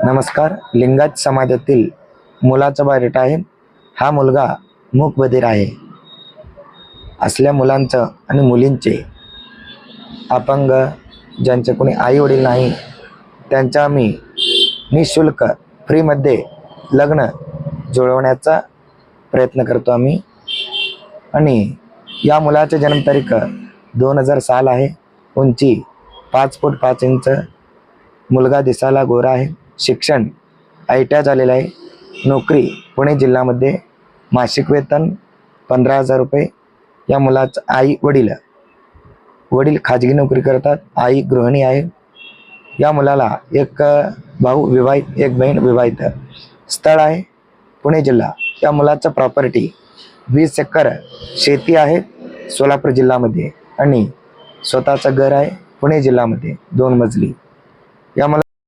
नमस्कार. लिंगायत समाजातील मुलाचा बायोडेटा आहे. हा मुलगा मूकबधीर आहे. असल्या मुलांचं आणि मुलींचे, अपंग, ज्यांचे कोणी आई वडील नाही, त्यांचा आम्ही निःशुल्क फ्रीमध्ये लग्न जुळवण्याचा प्रयत्न करतो आम्ही. आणि या मुलाची जन्मतारीख 2000 साल आहे. उंची 5 फूट 5 इंच. मुलगा दिसायला गोरा आहे. शिक्षण ITI झालेलं आहे. नोकरी पुणे जिल्ह्यामध्ये. मासिक वेतन 15,000 रुपये. या मुलाचं वडील खाजगी नोकरी करतात. आई गृहिणी आहे. या मुलाला एक भाऊ विवाहित, एक बहीण विवाहित. स्थळ आहे पुणे जिल्हा. या मुलाचं प्रॉपर्टी 20 एकर शेती आहे सोलापूर जिल्ह्यामध्ये आणि स्वतःचं घर आहे पुणे जिल्ह्यामध्ये 2 मजली. या मुला